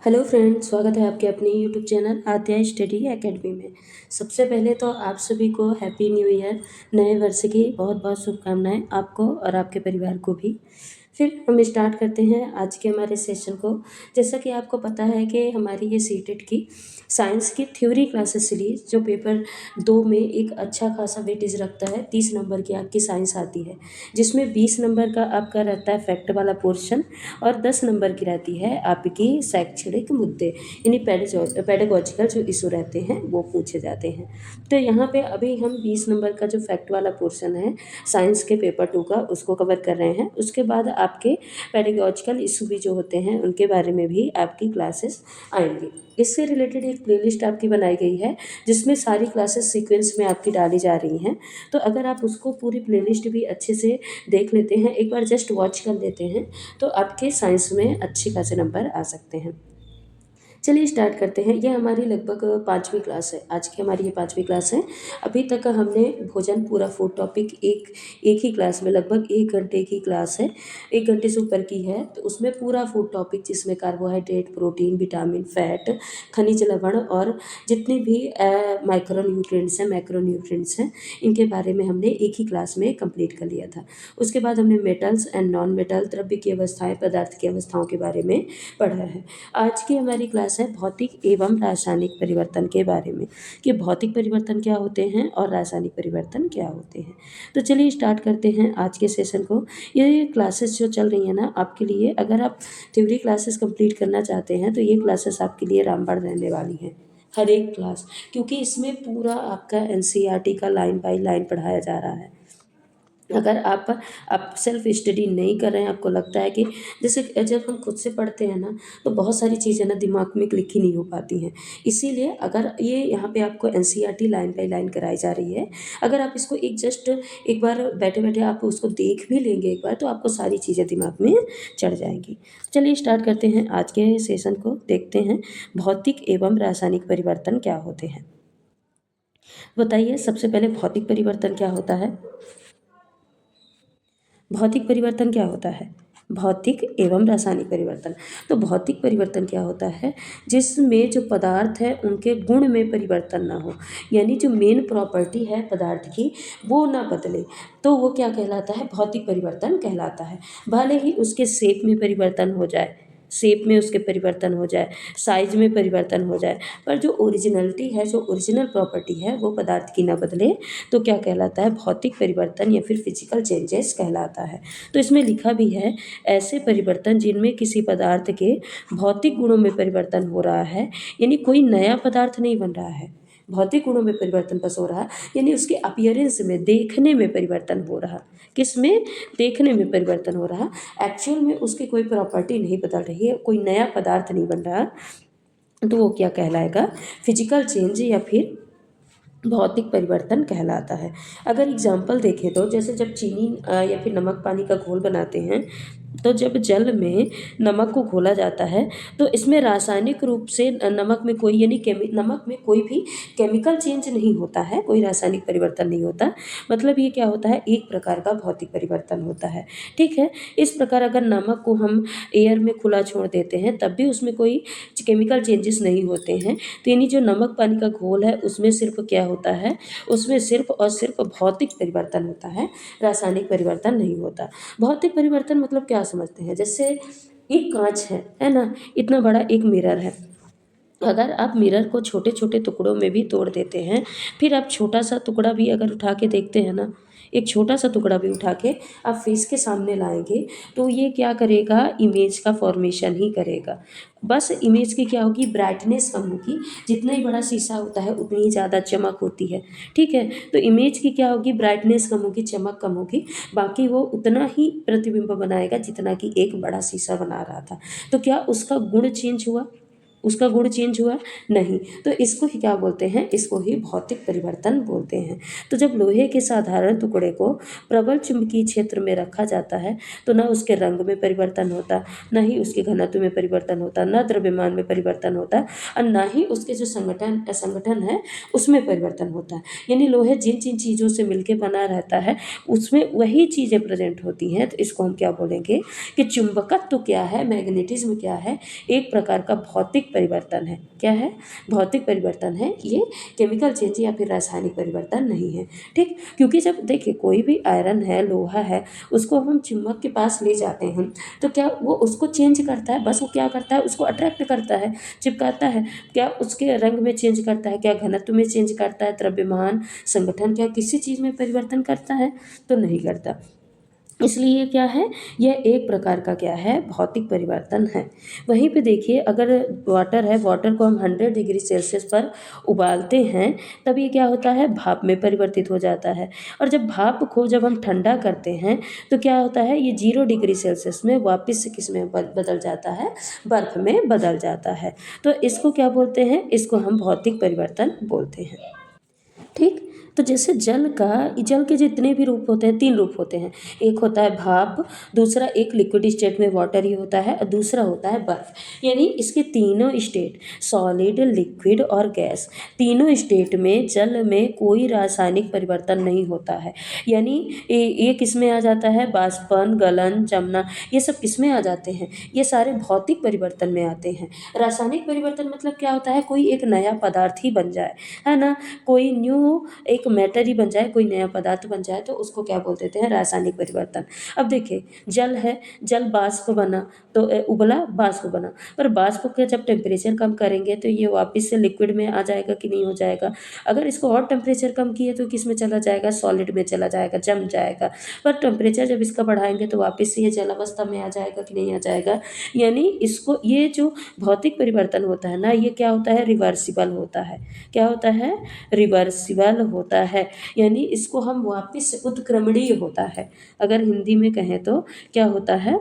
Hello friends, स्वागत है आपके अपने यूट्यूब चैनल आद्या स्टडी एकेडमी में। सबसे पहले तो आप सभी को हैप्पी न्यू ईयर, नए वर्ष की बहुत बहुत शुभकामनाएं आपको और आपके परिवार को भी। फिर हम स्टार्ट करते हैं आज के हमारे सेशन को। जैसा कि आपको पता है कि हमारी ये सीटेट की साइंस की थ्योरी क्लासेस सीरीज जो पेपर 2 में एक अच्छा खासा वेटेज रखता है, 30 नंबर की आपकी साइंस आती है, जिसमें 20 नंबर का आपका रहता है फैक्ट वाला पोर्शन और 10 नंबर की रहती है आपकी शैक्षणिक मुद्दे, यानी पेडागोजिकल जो इशू रहते हैं वो पूछे जाते हैं। तो यहाँ पे अभी हम 20 नंबर का जो फैक्ट वाला पोर्शन है साइंस के पेपर 2 का उसको कवर कर रहे हैं। उसके बाद आपके पेडागोजिकल इशू भी जो होते हैं उनके बारे में भी आपकी क्लासेस आएंगी। इससे रिलेटेड एक प्लेलिस्ट आपकी बनाई गई है जिसमें सारी क्लासेस सीक्वेंस में आपकी डाली जा रही हैं। तो अगर आप उसको पूरी प्लेलिस्ट भी अच्छे से देख लेते हैं, एक बार जस्ट वॉच कर लेते हैं, तो आपके साइंस में अच्छे खासे नंबर आ सकते हैं। चलिए स्टार्ट करते हैं। ये हमारी लगभग 5वीं क्लास है। आज की हमारी ये 5वीं क्लास है। अभी तक हमने भोजन पूरा फूड टॉपिक एक एक ही क्लास में लगभग 1 घंटे की क्लास है, 1 घंटे से ऊपर की है। तो उसमें पूरा फूड टॉपिक जिसमें कार्बोहाइड्रेट, प्रोटीन, विटामिन, फैट, खनिज लवण और जितनी भी माइक्रो न्यूट्रिएंट्स हैं, मैक्रो न्यूट्रिएंट्स हैं, इनके बारे में हमने एक ही क्लास में कंप्लीट कर लिया था। उसके बाद हमने मेटल्स एंड नॉन मेटल, द्रव्य की अवस्थाएं, पदार्थ की अवस्थाओं के बारे में पढ़ा है। आज की हमारी क्लास है भौतिक एवं रासायनिक परिवर्तन के बारे में, कि भौतिक परिवर्तन क्या होते हैं और रासायनिक परिवर्तन क्या होते हैं। तो चलिए स्टार्ट करते हैं आज के सेशन को। ये क्लासेस जो चल रही हैं ना आपके लिए, अगर आप थ्योरी क्लासेस कंप्लीट करना चाहते हैं तो ये क्लासेस आपके लिए रामबाण रहने वाली हैं, हर एक क्लास, क्योंकि इसमें पूरा आपका एनसीईआरटी का लाइन बाय लाइन पढ़ाया जा रहा है। अगर आप सेल्फ स्टडी नहीं कर रहे हैं, आपको लगता है कि जैसे जब हम खुद से पढ़ते हैं ना तो बहुत सारी चीज़ें ना दिमाग में क्लिक ही नहीं हो पाती हैं। इसीलिए अगर ये यहाँ पे आपको एनसीईआरटी लाइन बाय लाइन कराई जा रही है, अगर आप इसको एक बार बैठे बैठे आप उसको देख भी लेंगे एक बार, तो आपको सारी चीज़ें दिमाग में चढ़ जाएंगी। चलिए स्टार्ट करते हैं आज के सेशन को। देखते हैं भौतिक एवं रासायनिक परिवर्तन क्या होते हैं। बताइए सबसे पहले भौतिक परिवर्तन क्या होता है। भौतिक परिवर्तन क्या होता है? भौतिक एवं रासायनिक परिवर्तन। तो भौतिक परिवर्तन क्या होता है? जिसमें जो पदार्थ है उनके गुण में परिवर्तन ना हो, यानी जो मेन प्रॉपर्टी है पदार्थ की वो ना बदले, तो वो क्या कहलाता है? भौतिक परिवर्तन कहलाता है। भले ही उसके शेप में परिवर्तन हो जाए, शेप में उसके परिवर्तन हो जाए, साइज में परिवर्तन हो जाए, पर जो ओरिजिनलिटी है, जो ओरिजिनल प्रॉपर्टी है वो पदार्थ की ना बदले, तो क्या कहलाता है? भौतिक परिवर्तन या फिर फिजिकल चेंजेस कहलाता है। तो इसमें लिखा भी है, ऐसे परिवर्तन जिनमें किसी पदार्थ के भौतिक गुणों में परिवर्तन हो रहा है, यानी कोई नया पदार्थ नहीं बन रहा है, भौतिक गुणों में परिवर्तन बस हो रहा है, यानी उसके अपीयरेंस में, देखने में परिवर्तन हो रहा। किस में? देखने में परिवर्तन हो रहा। एक्चुअल में उसकी कोई प्रॉपर्टी नहीं बदल रही है, कोई नया पदार्थ नहीं बन रहा, तो वो क्या कहलाएगा? फिजिकल चेंज या फिर भौतिक परिवर्तन कहलाता है। अगर एग्जाम्पल देखें तो जैसे जब चीनी या फिर नमक पानी का घोल बनाते हैं, तो जब जल में नमक को घोला जाता है तो इसमें रासायनिक रूप से नमक में कोई नमक में कोई भी केमिकल चेंज नहीं होता है, कोई रासायनिक परिवर्तन नहीं होता। मतलब ये क्या होता है? एक प्रकार का भौतिक परिवर्तन होता है। ठीक है। इस प्रकार अगर नमक को हम एयर में खुला छोड़ देते हैं तब भी उसमें कोई केमिकल चेंजेस नहीं होते हैं। तो यानी जो नमक पानी का घोल है उसमें सिर्फ क्या होता है? उसमें सिर्फ और सिर्फ भौतिक परिवर्तन होता है, रासायनिक परिवर्तन नहीं होता। भौतिक परिवर्तन मतलब क्या समझते हैं? जैसे एक कांच है ना, इतना बड़ा एक मिरर है। अगर आप मिरर को छोटे छोटे टुकड़ों में भी तोड़ देते हैं, फिर आप छोटा सा टुकड़ा भी अगर उठा के देखते हैं ना, एक छोटा सा टुकड़ा भी उठा के आप फेस के सामने लाएंगे, तो ये क्या करेगा? इमेज का फॉर्मेशन ही करेगा। बस इमेज की क्या होगी? ब्राइटनेस कम होगी। जितना ही बड़ा शीशा होता है उतनी ही ज़्यादा चमक होती है। ठीक है। तो इमेज की क्या होगी? ब्राइटनेस कम होगी, चमक कम होगी, बाकी वो उतना ही प्रतिबिंब बनाएगा जितना कि एक बड़ा शीशा बना रहा था। तो क्या उसका गुण चेंज हुआ? उसका गुण चेंज हुआ नहीं। तो इसको ही क्या बोलते हैं, इसको ही भौतिक परिवर्तन बोलते हैं। तो जब लोहे के साधारण टुकड़े को प्रबल चुंबकीय क्षेत्र में रखा जाता है तो ना उसके रंग में परिवर्तन होता, ना ही उसके घनत्व में परिवर्तन होता, ना द्रव्यमान में परिवर्तन होता, और ना ही उसके जो संगठन है उसमें परिवर्तन होता है। यानी लोहे जिन जिन चीज़ों से मिलके बना रहता है उसमें वही चीज़ें प्रेजेंट होती हैं। तो इसको हम क्या बोलेंगे कि चुंबकत्व क्या है, मैग्नेटिज्म क्या है, एक प्रकार का भौतिक परिवर्तन है। क्या है, भौतिक परिवर्तन है ये, केमिकल चेंज या फिर रासायनिक परिवर्तन नहीं है। ठीक, क्योंकि जब देखिए कोई भी आयरन है, लोहा है, उसको हम चुंबक के पास ले जाते हैं तो क्या वो उसको चेंज करता है, बस वो क्या करता है, उसको अट्रैक्ट करता है, चिपकाता है। क्या उसके रंग में चेंज करता है, क्या घनत्व में चेंज करता है, द्रव्यमान, संगठन, क्या किसी चीज़ में परिवर्तन करता है, तो नहीं करता। इसलिए क्या है, यह एक प्रकार का क्या है, भौतिक परिवर्तन है। वहीं पे देखिए अगर वाटर है, वाटर को हम 100 डिग्री सेल्सियस पर उबालते हैं तब ये क्या होता है, भाप में परिवर्तित हो जाता है। और जब भाप को जब हम ठंडा करते हैं तो क्या होता है, ये 0 डिग्री सेल्सियस में वापस से किस में बदल जाता है, बर्फ में बदल जाता है। तो इसको क्या बोलते हैं, इसको हम भौतिक परिवर्तन बोलते हैं। ठीक, तो जैसे जल के जितने भी रूप होते हैं, 3 रूप होते हैं। एक होता है भाप, दूसरा एक लिक्विड स्टेट में वाटर ही होता है, और दूसरा होता है बर्फ। यानी इसके तीनों स्टेट, सॉलिड, लिक्विड और गैस, तीनों स्टेट में जल में कोई रासायनिक परिवर्तन नहीं होता है। यानी ये किस में आ जाता है, बाष्पन, गलन, जमना, ये सब किस में आ जाते हैं, ये सारे भौतिक परिवर्तन में आते हैं। रासायनिक परिवर्तन मतलब क्या होता है, कोई एक नया पदार्थ ही बन जाए, है ना, कोई न्यू एक मैटर ही बन जाए, कोई नया पदार्थ बन जाए, तो उसको क्या बोल देते हैं, रासायनिक परिवर्तन। अब देखिए जल है, जल बाष्प बना तो उबला बाष्प बना, पर बाष्प का जब टेम्परेचर कम करेंगे तो ये वापस से लिक्विड में आ जाएगा कि नहीं हो जाएगा। अगर इसको और टेम्परेचर कम किए तो किस में चला जाएगा, सॉलिड में चला जाएगा, जम जाएगा। पर टेम्परेचर जब इसका बढ़ाएंगे तो वापस से ये जल अवस्था में आ जाएगा कि नहीं आ जाएगा। यानी इसको, ये जो भौतिक परिवर्तन होता है ना, ये क्या होता है, रिवर्सिबल होता है। क्या होता है, रिवर्सिबल होता है। यानी इसको हम वापस से, उत्क्रमणीय होता है। अगर हिंदी में कहें तो क्या होता है,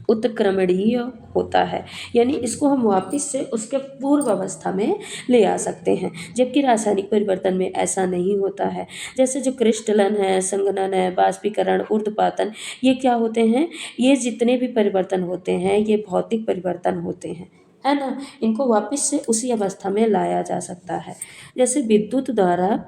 उत्क्रमणीय होता है। यानी इसको हम वापस से उसके पूर्व अवस्था में ले आ सकते हैं, जबकि रासायनिक परिवर्तन में ऐसा नहीं होता है। जैसे जो क्रिस्टलन है, संघनन है, बाष्पीकरण, ऊर्ध्वपातन, ये क्या होते हैं, ये जितने भी परिवर्तन होते हैं ये भौतिक परिवर्तन होते हैं, है ना। इनको वापस से उसी अवस्था में लाया जा सकता है। जैसे विद्युत द्वारा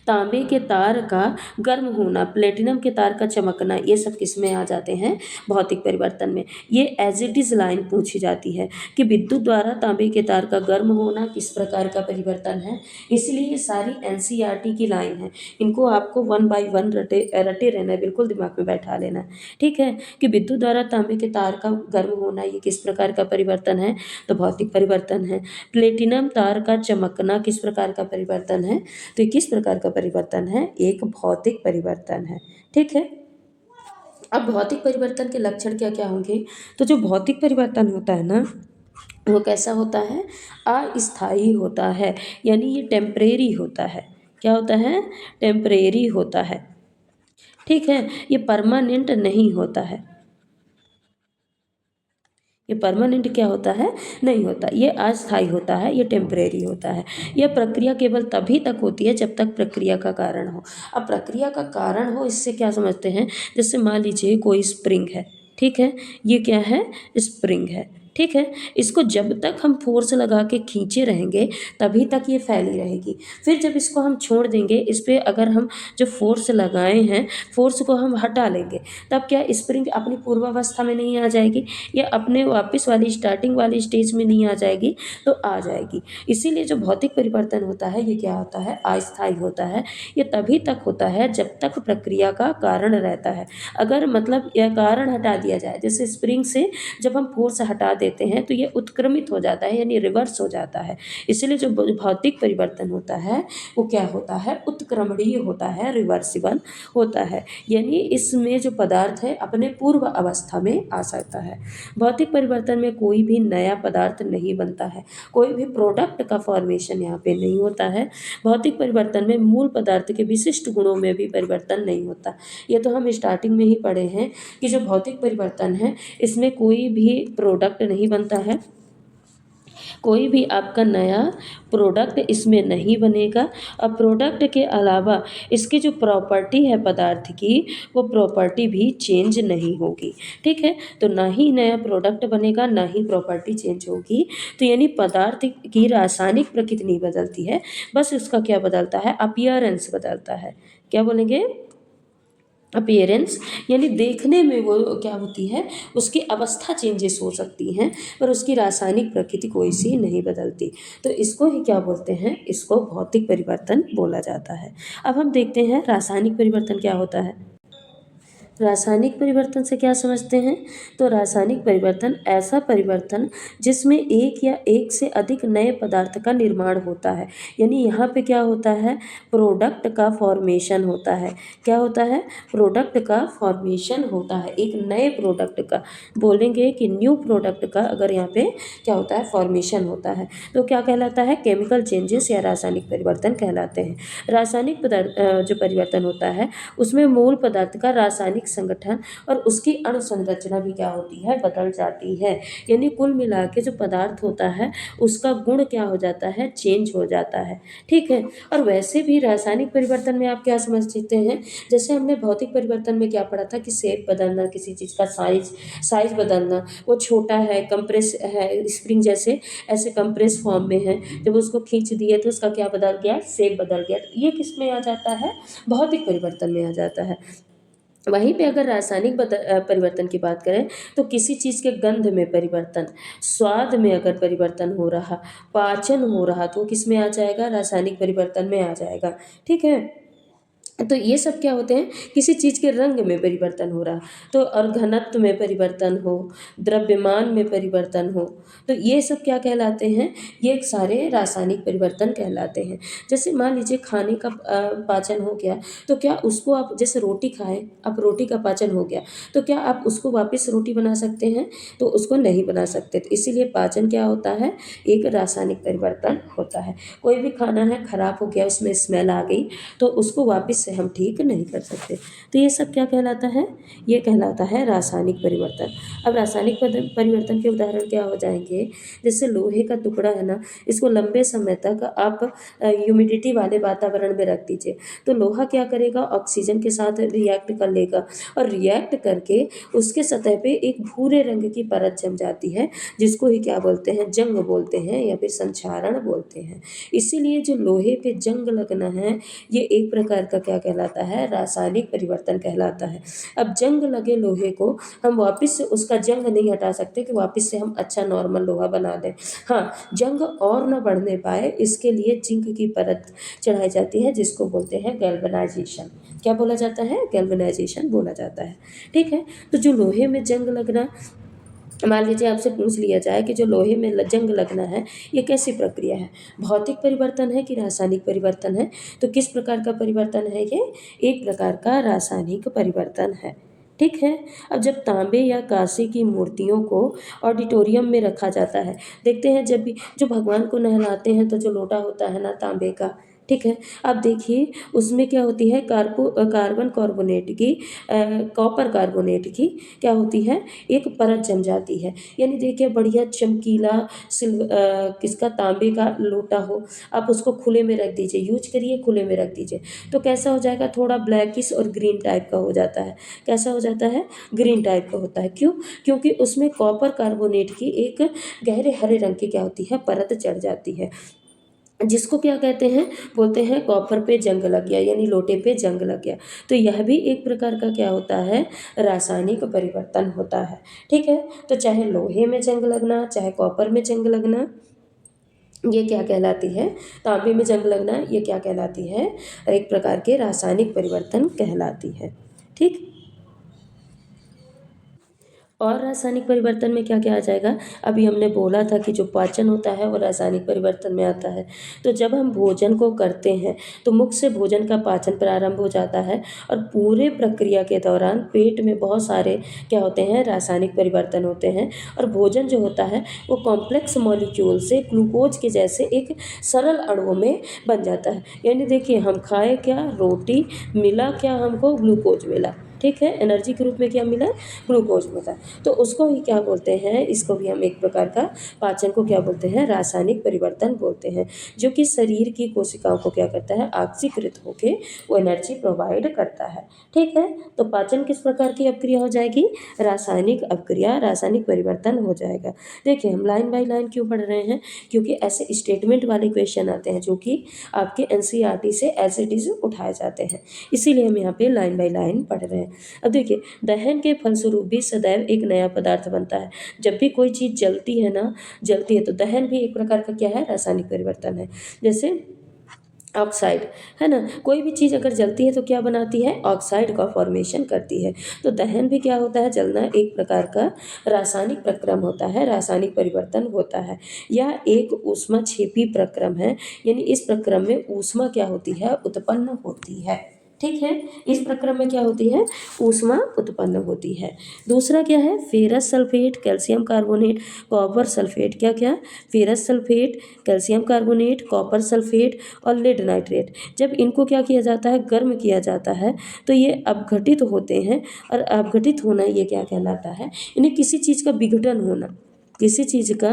तांबे के तार का गर्म होना, प्लेटिनम के तार का चमकना, ये सब किस में आ जाते हैं, भौतिक परिवर्तन में। ये एज इट इज लाइन पूछी जाती है कि विद्युत द्वारा तांबे के तार का गर्म होना किस प्रकार का परिवर्तन है। इसलिए ये सारी एनसीईआरटी की लाइन है, इनको आपको 1 बाय 1 रटे रटे रहना है, बिल्कुल दिमाग में बैठा लेना है। ठीक है, कि विद्युत द्वारा तांबे के तार का गर्म होना ये किस प्रकार का परिवर्तन है, तो भौतिक परिवर्तन है। प्लेटिनम तार का चमकना किस प्रकार का परिवर्तन है, तो ये किस प्रकार का परिवर्तन है, एक भौतिक परिवर्तन है। ठीक है, अब भौतिक परिवर्तन के लक्षण क्या क्या होंगे, तो जो भौतिक परिवर्तन होता है ना वो कैसा होता है, अस्थायी होता है। यानी ये टेम्परेरी होता है। क्या होता है, टेम्परेरी होता है। ठीक है, ये परमानेंट नहीं होता है। ये परमानेंट क्या होता है, नहीं होता, ये अस्थायी होता है, ये टेम्परेरी होता है। यह प्रक्रिया केवल तभी तक होती है जब तक प्रक्रिया का कारण हो। अब प्रक्रिया का कारण हो, इससे क्या समझते हैं, जैसे मान लीजिए कोई स्प्रिंग है, ठीक है, ये क्या है, स्प्रिंग है, ठीक है, इसको जब तक हम फोर्स लगा के खींचे रहेंगे तभी तक ये फैली रहेगी। फिर जब इसको हम छोड़ देंगे, इस पर अगर हम जो फोर्स लगाए हैं, फोर्स को हम हटा लेंगे, तब क्या स्प्रिंग अपनी पूर्वावस्था में नहीं आ जाएगी, या अपने वापस वाली स्टार्टिंग वाली स्टेज में नहीं आ जाएगी, तो आ जाएगी। इसीलिए जो भौतिक परिवर्तन होता है ये क्या होता है, अस्थायी होता है। ये तभी तक होता है जब तक प्रक्रिया का कारण रहता है। अगर मतलब यह कारण हटा दिया जाए, जैसे स्प्रिंग से जब हम फोर्स हटा देते हैं तो ये उत्क्रमित हो जाता है, यानी रिवर्स हो जाता है। इसलिए जो भौतिक परिवर्तन होता है वो क्या होता है, उत्क्रमणीय होता है, रिवर्सिबल होता है। यानी इसमें जो पदार्थ है अपने पूर्व अवस्था में आ सकता है। भौतिक परिवर्तन में कोई भी नया पदार्थ नहीं बनता है, कोई भी प्रोडक्ट का फॉर्मेशन यहाँ पे नहीं होता है। भौतिक परिवर्तन में मूल पदार्थ के विशिष्ट गुणों में भी परिवर्तन नहीं होता। ये तो हम स्टार्टिंग में ही पढ़े हैं कि जो भौतिक परिवर्तन है इसमें कोई भी प्रोडक्ट नहीं बनता है, कोई भी आपका नया प्रोडक्ट इसमें नहीं बनेगा। और प्रोडक्ट के अलावा इसकी जो प्रॉपर्टी है पदार्थ की, वो प्रॉपर्टी भी चेंज नहीं होगी। ठीक है, तो ना ही नया प्रोडक्ट बनेगा, ना ही प्रॉपर्टी चेंज होगी। तो यानी पदार्थ की रासायनिक प्रकृति नहीं बदलती है, बस उसका क्या बदलता है, अपीयरेंस बदलता है। क्या बोलेंगे, अपीयरेंस, यानी देखने में वो क्या होती है, उसकी अवस्था चेंजेस हो सकती हैं, पर उसकी रासायनिक प्रकृति कोई सी नहीं बदलती। तो इसको ही क्या बोलते हैं, इसको भौतिक परिवर्तन बोला जाता है। अब हम देखते हैं रासायनिक परिवर्तन क्या होता है। रासायनिक परिवर्तन से क्या समझते हैं, तो रासायनिक परिवर्तन ऐसा परिवर्तन जिसमें एक या एक से अधिक नए पदार्थ का निर्माण होता है। यानी यहाँ पे क्या होता है, प्रोडक्ट का फॉर्मेशन होता है। क्या होता है, प्रोडक्ट का फॉर्मेशन होता है, एक नए प्रोडक्ट का बोलेंगे कि न्यू प्रोडक्ट का अगर यहाँ पे क्या होता है, फॉर्मेशन होता है, तो क्या कहलाता है, केमिकल चेंजेस या रासायनिक परिवर्तन कहलाते हैं। रासायनिक जो परिवर्तन होता है उसमें मूल पदार्थ का रासायनिक संगठन और उसकी अणु संरचना भी क्या होती है, बदल जाती है। यानी कुल मिला के जो पदार्थ होता है उसका गुण क्या हो जाता है, चेंज हो जाता है। ठीक है, और वैसे भी रासायनिक परिवर्तन में आप क्या समझ सकते हैं, जैसे हमने भौतिक परिवर्तन में क्या पढ़ा था कि शेप बदलना, किसी चीज़ का साइज बदलना, वो छोटा है, कंप्रेस है, स्प्रिंग जैसे ऐसे कंप्रेस फॉर्म में है, जब उसको खींच दिए तो उसका क्या बदल गया, शेप बदल गया। तो ये किस में आ जाता है, भौतिक परिवर्तन में आ जाता है। वहीं पे अगर रासायनिक परिवर्तन की बात करें तो किसी चीज़ के गंध में परिवर्तन, स्वाद में अगर परिवर्तन हो रहा, पाचन हो रहा, तो किस में आ जाएगा, रासायनिक परिवर्तन में आ जाएगा। ठीक है, तो ये सब क्या होते हैं, किसी चीज़ के रंग में परिवर्तन हो रहा, तो और घनत्व में परिवर्तन हो, द्रव्यमान में परिवर्तन हो, तो ये सब क्या कहलाते हैं, ये सारे रासायनिक परिवर्तन कहलाते हैं। जैसे मान लीजिए खाने का पाचन हो गया, तो क्या उसको आप जैसे रोटी खाएं, आप रोटी का पाचन हो गया, तो क्या आप उसको वापस रोटी बना सकते हैं, तो उसको नहीं बना सकते। तो इसीलिए पाचन क्या होता है, एक रासायनिक परिवर्तन होता है। कोई भी खाना है खराब हो गया, उसमें स्मेल आ गई, तो उसको वापस से हम ठीक नहीं कर सकते। तो ये सब क्या कहलाता है, ये कहलाता है रासायनिक परिवर्तन। अब रासायनिक परिवर्तन के उदाहरण क्या हो जाएंगे, जैसे लोहे का टुकड़ा है ना, इसको लंबे समय तक आप ह्यूमिडिटी वाले वातावरण में रख दीजिए, तो लोहा क्या करेगा, ऑक्सीजन के साथ रिएक्ट कर लेगा, और रिएक्ट करके उसके सतह पे एक भूरे रंग की परत जम जाती है, जिसको ही क्या बोलते हैं, जंग बोलते हैं या फिर संक्षारण बोलते हैं। इसीलिए जो लोहे पे जंग लगना है, ये एक प्रकार का क्या कहलाता है, रासायनिक परिवर्तन कहलाता है। अब जंग लगे लोहे को हम वापस से उसका जंग नहीं हटा सकते कि वापस से हम अच्छा नॉर्मल लोहा बना दें। हाँ, जंग और न बढ़ने पाए इसके लिए जिंक की परत चढ़ाई जाती है, जिसको बोलते हैं गैल्वेनाइजेशन। क्या बोला जाता है, गैल्वेनाइजेशन बोला जाता है। ठीक है, तो जो लोहे में जंग लगना, मान लीजिए आपसे पूछ लिया जाए कि जो लोहे में जंग लगना है, ये कैसी प्रक्रिया है, भौतिक परिवर्तन है कि रासायनिक परिवर्तन है, तो किस प्रकार का परिवर्तन है ये, एक प्रकार का रासायनिक परिवर्तन है। ठीक है, अब जब तांबे या कांसे की मूर्तियों को ऑडिटोरियम में रखा जाता है, देखते हैं जब भी जो भगवान को नहलाते हैं तो जो लोटा होता है ना तांबे का, ठीक है, अब देखिए उसमें क्या होती है, कार्बन कार्बोनेट की कॉपर कार्बोनेट की क्या होती है, एक परत जम जाती है। यानी देखिए बढ़िया चमकीला किसका, तांबे का लोटा हो, आप उसको खुले में रख दीजिए, यूज करिए, खुले में रख दीजिए, तो कैसा हो जाएगा, थोड़ा ब्लैकिश और ग्रीन टाइप का हो जाता है। कैसा हो जाता है, ग्रीन टाइप का होता है। क्यों, क्योंकि उसमें कॉपर कार्बोनेट की एक गहरे हरे रंग की क्या होती है, परत चढ़ जाती है, जिसको क्या कहते हैं, बोलते हैं कॉपर पे जंग लग गया, यानी लोटे पे जंग लग गया। तो यह भी एक प्रकार का क्या होता है, रासायनिक परिवर्तन होता है। ठीक है, तो चाहे लोहे में जंग लगना, चाहे कॉपर में जंग लगना, ये क्या कहलाती है, तांबे में जंग लगना, ये क्या कहलाती है, एक प्रकार के रासायनिक परिवर्तन कहलाती है। ठीक, और रासायनिक परिवर्तन में क्या क्या आ जाएगा, अभी हमने बोला था कि जो पाचन होता है वो रासायनिक परिवर्तन में आता है। तो जब हम भोजन को करते हैं तो मुख से भोजन का पाचन प्रारंभ हो जाता है, और पूरे प्रक्रिया के दौरान पेट में बहुत सारे क्या होते हैं, रासायनिक परिवर्तन होते हैं, और भोजन जो होता है वो कॉम्प्लेक्स मॉलिक्यूल से ग्लूकोज के जैसे एक सरल अणुओं में बन जाता है। यानी देखिए हम खाए क्या, रोटी मिला क्या, हमको ग्लूकोज मिला, ठीक है, एनर्जी के रूप में क्या मिला, ग्लूकोज मिला। तो उसको ही क्या बोलते हैं, इसको भी हम एक प्रकार का पाचन को क्या बोलते हैं, रासायनिक परिवर्तन बोलते हैं, जो कि शरीर की कोशिकाओं को क्या करता है, ऑक्सीकृत होके वो एनर्जी प्रोवाइड करता है। ठीक है, तो पाचन किस प्रकार की अपक्रिया हो जाएगी, रासायनिक अपक्रिया, रासायनिक परिवर्तन हो जाएगा। देखिए हम लाइन बाय लाइन क्यों पढ़ रहे हैं, क्योंकि ऐसे स्टेटमेंट वाले क्वेश्चन आते हैं जो कि आपके एनसीईआरटी से एज इट इज उठाए जाते हैं, इसीलिए हम यहाँ पे लाइन बाय लाइन पढ़ रहे हैं। अब देखिए दहन के फलस्वरूप भी सदैव एक नया पदार्थ बनता है। जब भी कोई चीज़ जलती है ना, जलती है तो दहन भी एक प्रकार का क्या है, रासायनिक परिवर्तन है। जैसे ऑक्साइड है ना, कोई भी चीज़ अगर जलती है तो क्या बनाती है, ऑक्साइड का फॉर्मेशन करती है। तो दहन भी क्या होता है, जलना एक प्रकार का रासायनिक प्रक्रम होता है, रासायनिक परिवर्तन होता है। यह एक ऊष्माक्षेपी प्रक्रम है, यानी इस प्रक्रम में ऊष्मा क्या होती है, उत्पन्न होती है। ठीक है, इस प्रक्रम में क्या होती है, ऊष्मा उत्पन्न होती है। दूसरा क्या है, ferrous sulphate, calcium carbonate, copper sulphate, क्या क्या, ferrous sulphate, calcium carbonate, copper sulphate और लेड नाइट्रेट। जब इनको क्या किया जाता है, गर्म किया जाता है तो ये अपघटित होते हैं, और अपघटित होना ये क्या कहलाता है, इन्हें किसी चीज़ का विघटन होना, किसी चीज़ का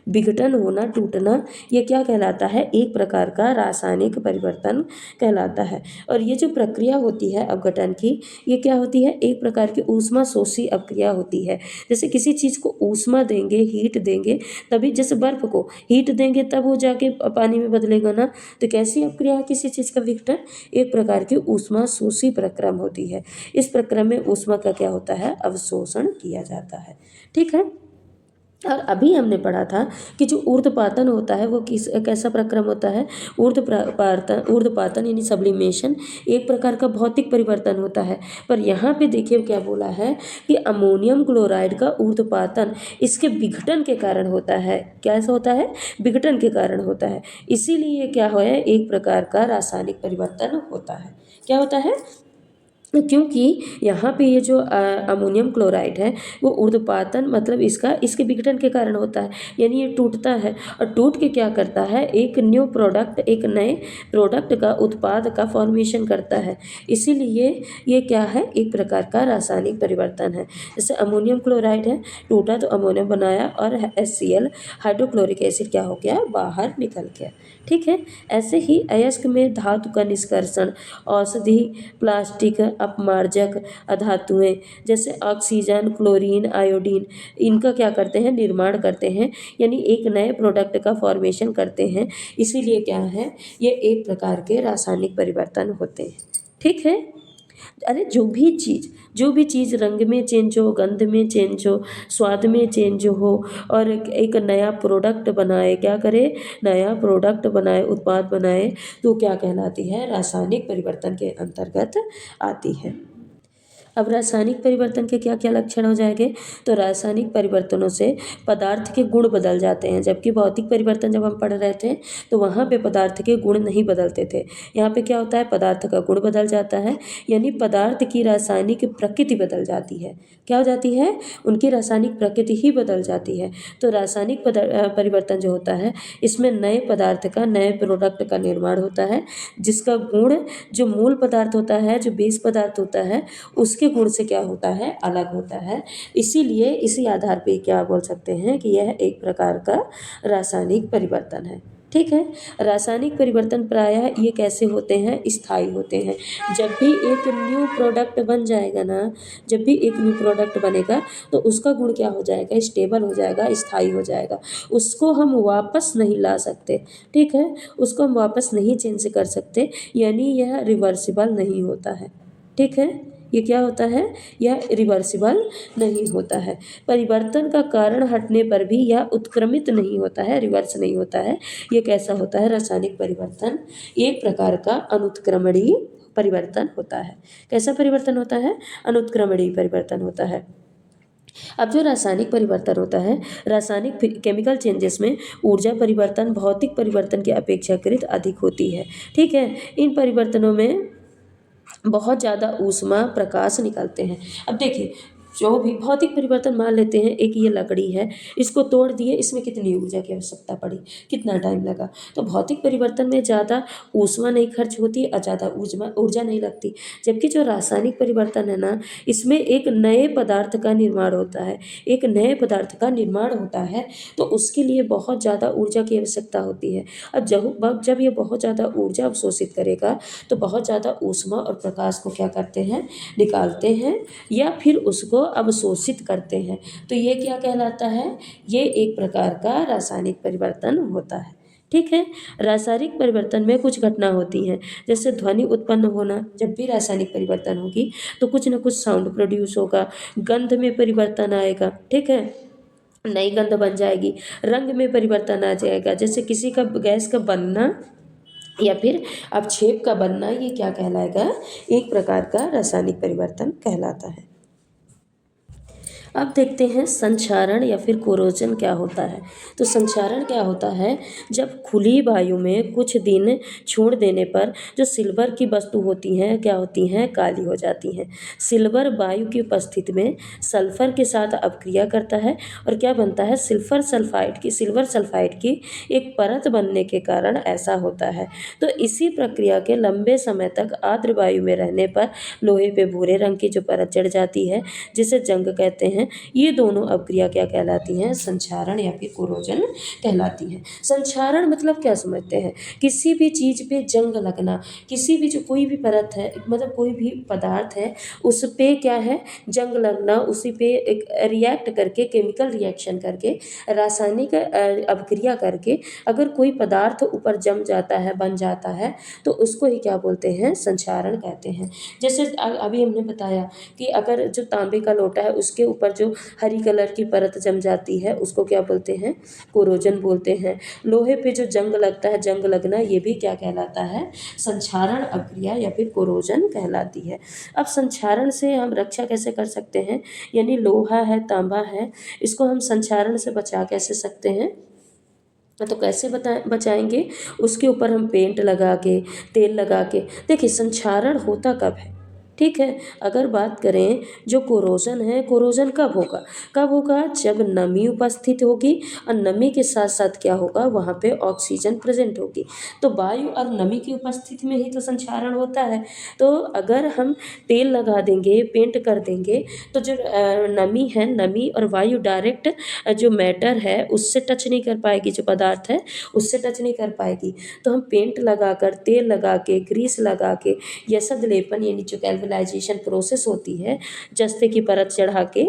विघटन होना, टूटना, ये क्या कहलाता है, एक प्रकार का रासायनिक परिवर्तन कहलाता है। और ये जो प्रक्रिया होती है अपघटन की, ये क्या होती है, एक प्रकार की ऊष्मा शोषी अपक्रिया होती है। जैसे किसी चीज़ को ऊष्मा देंगे, हीट देंगे, तभी जैसे बर्फ़ को हीट देंगे तब वो जाके पानी में बदलेगा ना, तो कैसी अपक्रिया है किसी चीज़ का विघटन, एक प्रकार की ऊष्मा शोषी प्रक्रम होती है। इस प्रक्रम में ऊष्मा का क्या होता है, अवशोषण किया जाता है। ठीक है, और अभी हमने पढ़ा था कि जो ऊर्ध्वपातन होता है वो कैसा प्रक्रम होता है, ऊर्ध्वपातन यानी सब्लिमेशन एक प्रकार का भौतिक परिवर्तन होता है। पर यहाँ पे देखिए क्या बोला है कि अमोनियम क्लोराइड का ऊर्ध्वपातन इसके विघटन के कारण होता है। कैसा होता है, विघटन के कारण होता है, इसीलिए क्या है, एक प्रकार का रासायनिक परिवर्तन होता है। क्या होता है, क्योंकि यहाँ पे ये जो अमोनियम क्लोराइड है वो ऊर्ध्वपातन मतलब इसके विघटन के कारण होता है, यानी ये टूटता है, और टूट के क्या करता है, एक न्यू प्रोडक्ट, एक नए प्रोडक्ट का, उत्पाद का फॉर्मेशन करता है। इसीलिए ये क्या है, एक प्रकार का रासायनिक परिवर्तन है। जैसे अमोनियम क्लोराइड है, टूटा तो अमोनियम बनाया और HCl हाइड्रोक्लोरिक एसिड क्या हो गया, बाहर निकल गया। ठीक है, ऐसे ही अयस्क में धातु का निष्कर्षण, औषधि, प्लास्टिक, अपमार्जक धातुएं जैसे ऑक्सीजन, क्लोरीन, आयोडीन, इनका क्या करते हैं, निर्माण करते हैं, यानी एक नए प्रोडक्ट का फॉर्मेशन करते हैं। इसीलिए क्या है, ये एक प्रकार के रासायनिक परिवर्तन होते हैं। ठीक है, अरे जो भी चीज़ रंग में चेंज हो, गंध में चेंज हो, स्वाद में चेंज हो, और एक नया प्रोडक्ट बनाए, क्या करे, नया प्रोडक्ट बनाए, उत्पाद बनाए, तो क्या कहलाती है, रासायनिक परिवर्तन के अंतर्गत आती है। अब रासायनिक परिवर्तन के क्या क्या लक्षण हो जाएंगे, तो रासायनिक परिवर्तनों से पदार्थ के गुण बदल जाते हैं, जबकि भौतिक परिवर्तन जब हम पढ़ रहे थे तो वहाँ पे पदार्थ के गुण नहीं बदलते थे। यहाँ पे क्या होता है, पदार्थ का गुण बदल जाता है, यानी पदार्थ की रासायनिक प्रकृति बदल जाती है। क्या हो जाती है, उनकी रासायनिक प्रकृति ही बदल जाती है। तो रासायनिक परिवर्तन जो होता है, इसमें नए पदार्थ का, नए प्रोडक्ट का निर्माण होता है, जिसका गुण जो मूल पदार्थ होता है, जो बेस पदार्थ होता है, उसके गुण से क्या होता है, अलग होता है। इसीलिए इसी आधार पे क्या बोल सकते हैं कि यह एक प्रकार का रासायनिक परिवर्तन है। ठीक है, रासायनिक परिवर्तन प्रायः ये कैसे होते हैं, स्थायी होते हैं। जब भी एक न्यू प्रोडक्ट बन जाएगा ना, जब भी एक न्यू प्रोडक्ट बनेगा तो उसका गुण क्या हो जाएगा, स्टेबल हो जाएगा, स्थायी हो जाएगा, उसको हम वापस नहीं ला सकते। ठीक है, उसको हम वापस नहीं चेंज कर सकते, यानी यह रिवर्सिबल नहीं होता है। ठीक है, ये क्या होता है, यह रिवर्सिबल नहीं होता है। परिवर्तन का कारण हटने पर भी यह उत्क्रमित नहीं होता है, रिवर्स नहीं होता है। ये कैसा होता है, रासायनिक परिवर्तन एक प्रकार का अनुत्क्रमणीय परिवर्तन होता है। कैसा परिवर्तन होता है, अनुत्क्रमणीय परिवर्तन होता है। अब जो रासायनिक परिवर्तन होता है, रासायनिक केमिकल चेंजेस में ऊर्जा परिवर्तन भौतिक परिवर्तन की अपेक्षाकृत अधिक होती है। ठीक है, इन परिवर्तनों में बहुत ज़्यादा ऊष्मा, प्रकाश निकलते हैं। अब देखिए जो भी भौतिक परिवर्तन मान लेते हैं, एक ये लकड़ी है, इसको तोड़ दिए, इसमें कितनी ऊर्जा की आवश्यकता पड़ी, कितना टाइम लगा। तो भौतिक परिवर्तन में ज़्यादा ऊष्मा नहीं खर्च होती और ज़्यादा ऊर्जा ऊर्जा नहीं लगती। जबकि जो रासायनिक परिवर्तन है ना, इसमें एक नए पदार्थ का निर्माण होता है, एक नए पदार्थ का निर्माण होता है, तो उसके लिए बहुत ज़्यादा ऊर्जा की आवश्यकता होती है। अब जब ये बहुत ज़्यादा ऊर्जा अवशोषित करेगा, तो बहुत ज़्यादा ऊष्मा और प्रकाश को क्या करते हैं, निकालते हैं या फिर उसको अवशोषित करते हैं। तो ये क्या कहलाता है, ये एक प्रकार का रासायनिक परिवर्तन होता है। ठीक है। रासायनिक परिवर्तन में कुछ घटना होती हैं, जैसे ध्वनि उत्पन्न होना। जब भी रासायनिक परिवर्तन होगी तो कुछ न कुछ साउंड प्रोड्यूस होगा, गंध में परिवर्तन आएगा। ठीक है, नई गंध बन जाएगी, रंग में परिवर्तन आ जाएगा, जैसे किसी का गैस का बनना या फिर अपक्षेप का बनना, ये क्या कहलाएगा, एक प्रकार का रासायनिक परिवर्तन कहलाता है। अब देखते हैं संक्षारण या फिर कोरोजन क्या होता है। तो संक्षारण क्या होता है, जब खुली वायु में कुछ दिन छोड़ देने पर जो सिल्वर की वस्तु होती हैं क्या होती हैं, काली हो जाती हैं। सिल्वर वायु की उपस्थिति में सल्फर के साथ अपक्रिया करता है और क्या बनता है, सिल्वर सल्फाइड की एक परत बनने के कारण ऐसा होता है। तो इसी प्रक्रिया के लंबे समय तक आर्द्र वायु में रहने पर लोहे पे भूरे रंग की जो परत चढ़ जाती है, जिसे जंग कहते हैं। ये दोनों अपक्रिया क्या कहलाती हैं, संक्षारण या फिर कोरोजन कहलाती है। संक्षारण मतलब क्या समझते हैं, किसी भी चीज़ पे जंग लगना, किसी भी जो कोई भी परत है, मतलब कोई भी पदार्थ है, उस पे क्या है, जंग लगना, उसी पे एक रिएक्ट करके, केमिकल रिएक्शन करके, रासायनिक अपक्रिया करके अगर कोई पदार्थ ऊपर जम जाता है, बन जाता है, तो उसको ही क्या बोलते हैं, संक्षारण कहते हैं। जैसे अभी हमने बताया कि अगर जो तांबे का लोटा है उसके ऊपर जो हरी कलर की परत जम जाती है, उसको क्या बोलते हैं, कोरोजन बोलते हैं। लोहे पे जो जंग लगता है, जंग लगना, ये भी क्या कहलाता है, संक्षारण अपक्रिया या फिर कोरोजन कहलाती है। अब संक्षारण से हम रक्षा कैसे कर सकते हैं, यानी लोहा है, तांबा है, इसको हम संक्षारण से बचा कैसे सकते हैं, तो कैसे बचाएंगे, उसके ऊपर हम पेंट लगा के, तेल लगा के। देखिए संक्षारण होता कब है, ठीक है, अगर बात करें जो कोरोजन है, कोरोजन कब होगा, जब नमी उपस्थित होगी और नमी के साथ साथ क्या होगा, वहाँ पे ऑक्सीजन प्रेजेंट होगी। तो वायु और नमी की उपस्थिति में ही तो संक्षारण होता है। तो अगर हम तेल लगा देंगे, पेंट कर देंगे, तो जो नमी है, नमी और वायु डायरेक्ट जो मैटर है उससे टच नहीं कर पाएगी, जो पदार्थ है उससे टच नहीं कर पाएगी। तो हम पेंट लगा कर, तेल लगा के, ग्रीस लगा के, यसद लेपन यानी जो गैल्वेनाइजेशन प्रोसेस होती है, जस्ते की परत चढ़ा के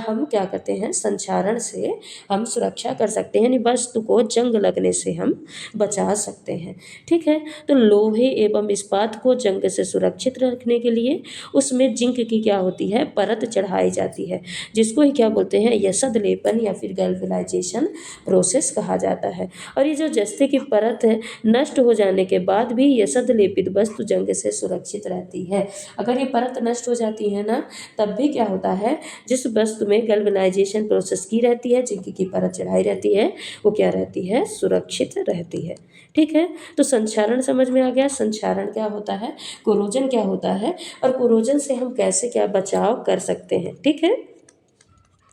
हम क्या करते हैं, संक्षारण से हम सुरक्षा कर सकते हैं, यानी वस्तु को जंग लगने से हम बचा सकते हैं। ठीक है, तो लोहे एवं इस्पात को जंग से सुरक्षित रखने के लिए उसमें जिंक की क्या होती है, परत चढ़ाई जाती है, जिसको ही क्या बोलते हैं, यसद लेपन या फिर गैल्वेनाइजेशन प्रोसेस कहा जाता है। और ये जो जस्ते की परत है, नष्ट हो जाने के बाद भी यसद लेपित वस्तु जंग से सुरक्षित रहती है। अगर ये परत नष्ट हो जाती है ना, तब भी क्या होता है, जिस वस्तु में गैल्वेनाइजेशन प्रोसेस की रहती है, जिंक की परत चढ़ाई रहती है, वो क्या रहती है, सुरक्षित रहती है। ठीक है, तो संक्षारण समझ में आ गया, संक्षारण क्या होता है, कोरोजन क्या होता है, और कोरोजन से हम कैसे क्या बचाव कर सकते हैं। ठीक है,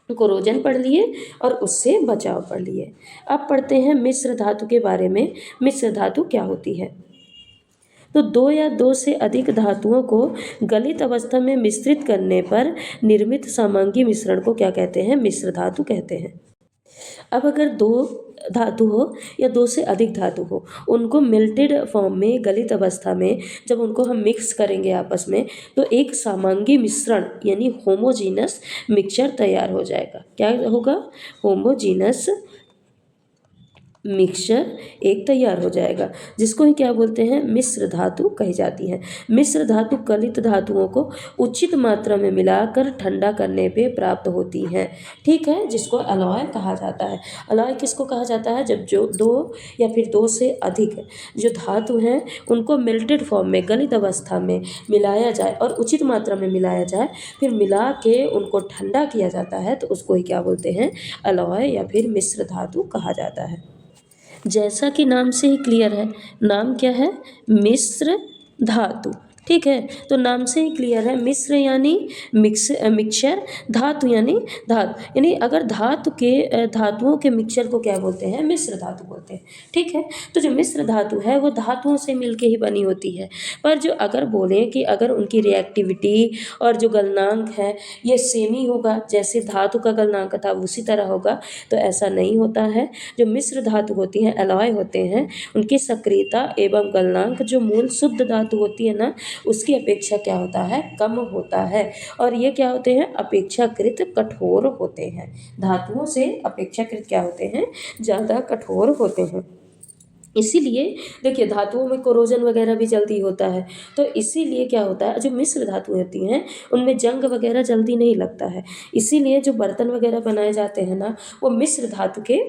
कोरोजन पढ़ लिए और उससे बचाव पढ़ लिए। अब पढ़ते हैं मिश्र धातु के बारे में। मिश्र धातु क्या होती है, तो दो या दो से अधिक धातुओं को गलित अवस्था में मिश्रित करने पर निर्मित समांगी मिश्रण को क्या कहते हैं, मिश्र धातु कहते हैं। अब अगर दो धातु हो या दो से अधिक धातु हो, उनको मेल्टेड फॉर्म में, गलित अवस्था में जब उनको हम मिक्स करेंगे आपस में, तो एक समांगी मिश्रण यानी होमोजीनस मिक्सचर तैयार हो जाएगा। क्या होगा, होमोजीनस मिक्सचर एक तैयार हो जाएगा, जिसको ही क्या बोलते हैं, मिश्र धातु कही जाती है। मिश्र धातु गलित धातुओं को उचित मात्रा में मिलाकर ठंडा करने पे प्राप्त होती हैं। ठीक है, जिसको अलॉय कहा जाता है। अलॉय किसको कहा जाता है, जब जो दो या फिर दो से अधिक जो धातु हैं उनको मेल्टेड फॉर्म में, गलित अवस्था में मिलाया जाए और उचित मात्रा में मिलाया जाए, फिर मिला के उनको ठंडा किया जाता है, तो उसको ही क्या बोलते हैं, अलॉय या फिर मिश्र धातु कहा जाता है। जैसा कि नाम से ही क्लियर है, नाम क्या है, मिश्र धातु। ठीक है। तो नाम से ही क्लियर है, मिश्र यानी मिक्सचर, धातु यानी धातु, यानी अगर धातुओं के मिक्सचर को क्या बोलते हैं, मिश्र धातु बोलते हैं। ठीक है। तो जो मिश्र धातु है वो धातुओं से मिलके ही बनी होती है, पर जो अगर बोलें कि अगर उनकी रिएक्टिविटी और जो गलनांक है ये सेम ही होगा, जैसे धातु का गलनांक था उसी तरह होगा, तो ऐसा नहीं होता है। जो मिश्र धातु होती हैं, एलॉय होते हैं, उनकी सक्रियता एवं गलनांक जो मूल शुद्ध धातु होती है ना, उसकी अपेक्षा क्या होता है, कम होता है। और ये क्या होते हैं, अपेक्षाकृत कठोर होते हैं। धातुओं से अपेक्षाकृत क्या होते हैं, ज़्यादा कठोर होते हैं। इसीलिए देखिए धातुओं में कोरोजन वगैरह भी जल्दी होता है, तो इसीलिए क्या होता है, जो मिश्र धातु होती हैं उनमें जंग वगैरह जल्दी नहीं लगता है। इसीलिए जो बर्तन वगैरह बनाए जाते हैं ना, वो मिश्र धातु के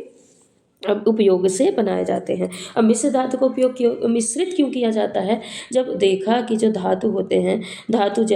उपयोग से बनाए जाते हैं। अब मिश्र धातु का उपयोग क्यों, मिश्रित क्यों किया जाता है, जब देखा कि जो धातु होते हैं, धातु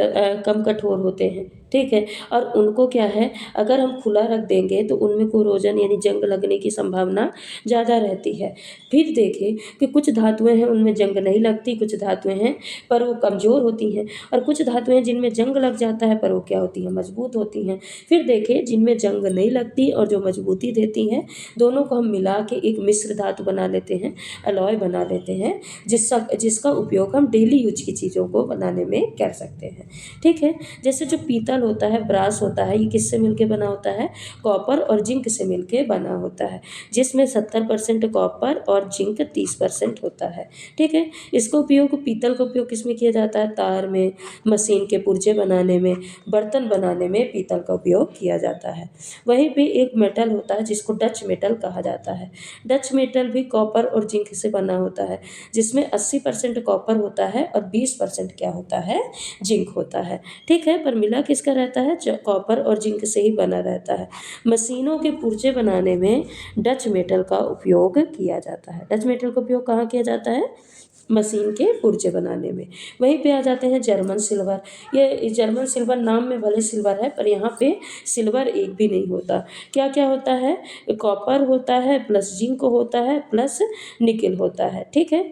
कम कठोर होते हैं, ठीक है, और उनको क्या है, अगर हम खुला रख देंगे तो उनमें कोरोजन यानी जंग लगने की संभावना ज़्यादा रहती है। फिर देखें कि कुछ धातुएं हैं उनमें जंग नहीं लगती, कुछ धातुएं हैं पर वो कमज़ोर होती हैं, और कुछ धातुएं जिनमें जंग लग जाता है पर वो क्या होती हैं, मजबूत होती हैं। फिर देखें जिनमें जंग नहीं लगती और जो मजबूती देती हैं, दोनों को हम मिला के एक मिश्र धातु बना लेते हैं, अलॉय बना लेते हैं, जिसका उपयोग हम डेली यूज की चीज़ों को बनाने में कर सकते हैं। ठीक है। जैसे जो पीतल होता है, ब्रास होता है, ये किससे मिलके बना होता है, कॉपर और जिंक से मिलके बना होता है, जिसमें 70% कॉपर और जिंक 30% होता है। ठीक है। इसका उपयोग, पीतल का उपयोग किसमें किया जाता है, तार में, मशीन के पुर्जे बनाने में, बर्तन बनाने में पीतल का उपयोग किया जाता है। वहीं पे एक मेटल होता है जिसको डच मेटल कहा जाता है। डच मेटल भी कॉपर और जिंक से बना होता है, जिसमें 80% कॉपर होता है और 20% क्या होता है, जिंक होता है। ठीक है। पर मिला किसका रहता है, कॉपर और जिंक से ही बना रहता है। मशीनों के पुर्जे बनाने में डच मेटल का उपयोग किया जाता है। डच मेटल का उपयोग कहाँ किया जाता है, मशीन के पुर्जे बनाने में। वहीं पे आ जाते हैं जर्मन सिल्वर। ये जर्मन सिल्वर नाम में भले सिल्वर है पर यहाँ पे सिल्वर एक भी नहीं होता। क्या क्या होता है, कॉपर होता है प्लस जिंक होता है प्लस निकल होता है। ठीक है।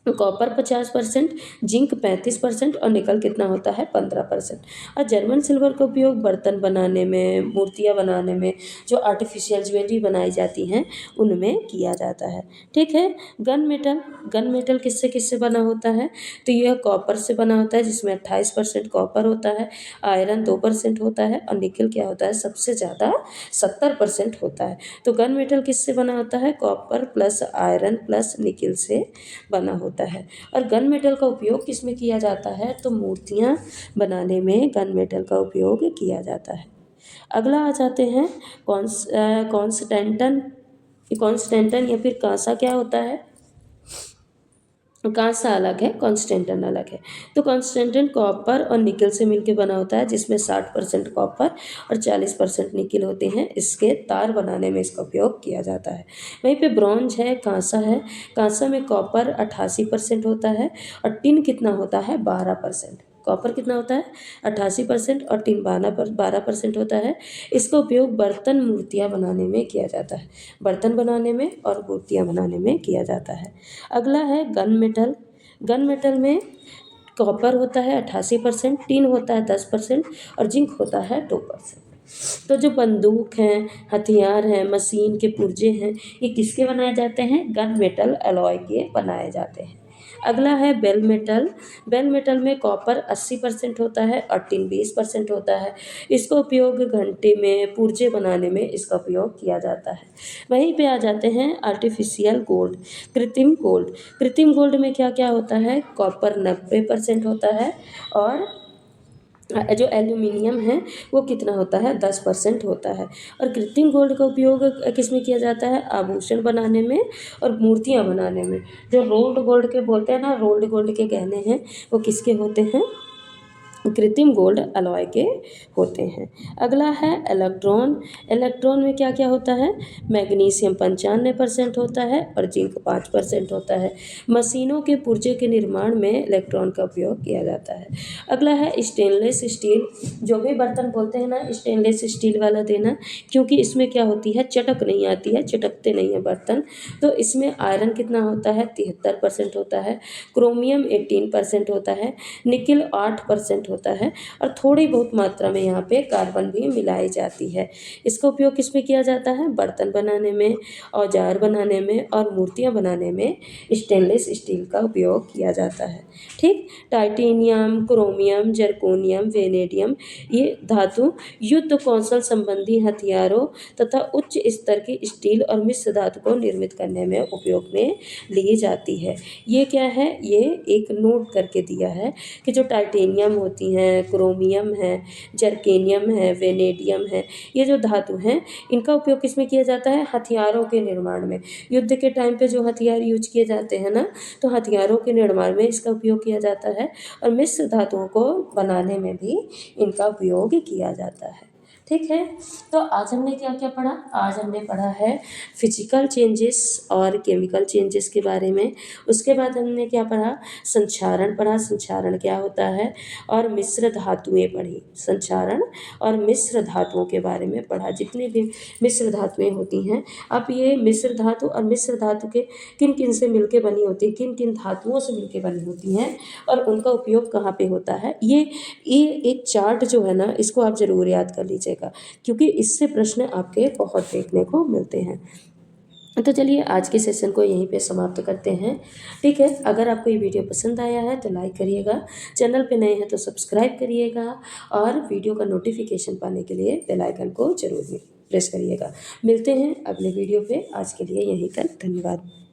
कॉपर 50%, जिंक 35% और निकल कितना होता है, 15%। और जर्मन सिल्वर का उपयोग बर्तन बनाने में, मूर्तियाँ बनाने में, जो आर्टिफिशियल ज्वेलरी बनाई जाती हैं उनमें किया जाता है। ठीक है। गन मेटल किससे किससे बना होता है, तो यह कॉपर से बना होता है जिसमें 28% कॉपर होता है, आयरन 2% होता है और निकल क्या होता है, सबसे ज़्यादा 70% होता है। तो गन मेटल किससे बना होता है, कॉपर प्लस आयरन प्लस निकल से बना होता है। और गन मेटल का उपयोग किसमें किया जाता है, तो मूर्तियाँ बनाने में गन मेटल का उपयोग किया जाता है। अगला आ जाते हैं कॉन्स्टेंटन या फिर कांसा। क्या होता है, कांसा अलग है, कॉन्स्टेंटन अलग है। तो कॉन्स्टेंटन कॉपर और निकल से मिलकर बना होता है, जिसमें 60% कॉपर और 40% निकल होते हैं। इसके तार बनाने में इसका उपयोग किया जाता है। वहीं पे ब्रॉन्ज है, कांसा है। कांसा में कॉपर 88% होता है और टिन कितना होता है, 12%। कॉपर कितना होता है, 88% और टिन 12% होता है। इसका उपयोग बर्तन मूर्तियाँ बनाने में किया जाता है, बर्तन बनाने में और मूर्तियाँ बनाने में किया जाता है। अगला है गन मेटल। गन मेटल में कॉपर होता है 88%, टिन होता है 10% और जिंक होता है 2%। तो जो बंदूक हैं, हथियार हैं, मशीन के पुर्जे हैं, ये किसके बनाए जाते हैं, गन मेटल अलॉय के बनाए जाते हैं। अगला है बेल मेटल। बेल मेटल में कॉपर 80% होता है और टिन 20% होता है। इसका उपयोग घंटे में, पुर्जे बनाने में इसका उपयोग किया जाता है। वहीं पे आ जाते हैं आर्टिफिशियल गोल्ड, कृत्रिम गोल्ड। कृत्रिम गोल्ड में क्या क्या होता है, कॉपर 90% होता है और जो एल्यूमिनियम है वो कितना होता है, 10% होता है। और कृत्रिम गोल्ड का उपयोग किस में किया जाता है, आभूषण बनाने में और मूर्तियाँ बनाने में। जो रोल्ड गोल्ड के बोलते हैं ना, रोल्ड गोल्ड के गहने हैं वो किसके होते हैं, कृत्रिम गोल्ड अलॉय के होते हैं। अगला है इलेक्ट्रॉन। इलेक्ट्रॉन में क्या क्या होता है? मैग्नीशियम 95% होता है और जिंक 5% होता है। मशीनों के पुर्जे के निर्माण में इलेक्ट्रॉन का उपयोग किया जाता है। अगला है स्टेनलेस स्टील। जो भी बर्तन बोलते हैं ना, स्टेनलेस स्टील वाला देना, क्योंकि इसमें क्या होती है, चटक नहीं आती है, चटकते नहीं है बर्तन। तो इसमें आयरन कितना होता है? 73% होता है। क्रोमियम 18% होता है। निकिल 8% होता है और थोड़ी बहुत मात्रा में यहाँ पे कार्बन भी मिलाई जाती है। इसका उपयोग किस में किया जाता है? बर्तन बनाने में, औजार बनाने में और मूर्तियाँ बनाने में स्टेनलेस स्टील का उपयोग किया जाता है। ठीक। टाइटेनियम, क्रोमियम, जर्कोनियम, वेनेडियम, ये धातु युद्ध कौशल संबंधी हथियारों तथा उच्च स्तर की स्टील और मिश्र धातु को निर्मित करने में उपयोग में ली जाती है। ये क्या है? ये एक नोट करके दिया है कि जो टाइटेनियम होती हैं, क्रोमियम है, जर्केनियम है, वेनेडियम है, ये जो धातु हैं, इनका उपयोग किस में किया जाता है? हथियारों के निर्माण में। युद्ध के टाइम पे जो हथियार यूज किए जाते हैं ना, तो हथियारों के निर्माण में इसका उपयोग किया जाता है और मिश्र धातुओं को बनाने में भी इनका उपयोग किया जाता है। ठीक है। तो आज हमने क्या क्या पढ़ा? आज हमने पढ़ा है फिजिकल चेंजेस और केमिकल चेंजेस के बारे में। उसके बाद हमने क्या पढ़ा? संक्षारण पढ़ा, संक्षारण क्या होता है, और मिश्र धातुएं पढ़ी। संक्षारण और मिश्र धातुओं के बारे में पढ़ा। जितनी भी मिश्र धातुएं होती हैं, अब ये मिश्र धातु और मिश्र धातु के किन किन से मिलके बनी होती है, किन किन धातुओं से मिलके बनी होती हैं और उनका उपयोग कहाँ पे होता है, ये एक चार्ट जो है ना, इसको आप जरूर याद कर लीजिएगा, क्योंकि इससे प्रश्न आपके बहुत देखने को मिलते हैं। तो चलिए आज के सेशन को यहीं पे समाप्त करते हैं। ठीक है। अगर आपको ये वीडियो पसंद आया है तो लाइक करिएगा, चैनल पे नए हैं तो सब्सक्राइब करिएगा और वीडियो का नोटिफिकेशन पाने के लिए बेल आइकन को जरूर प्रेस करिएगा। मिलते हैं अगले वीडियो पे। आज के लिए यहीं तक, धन्यवाद।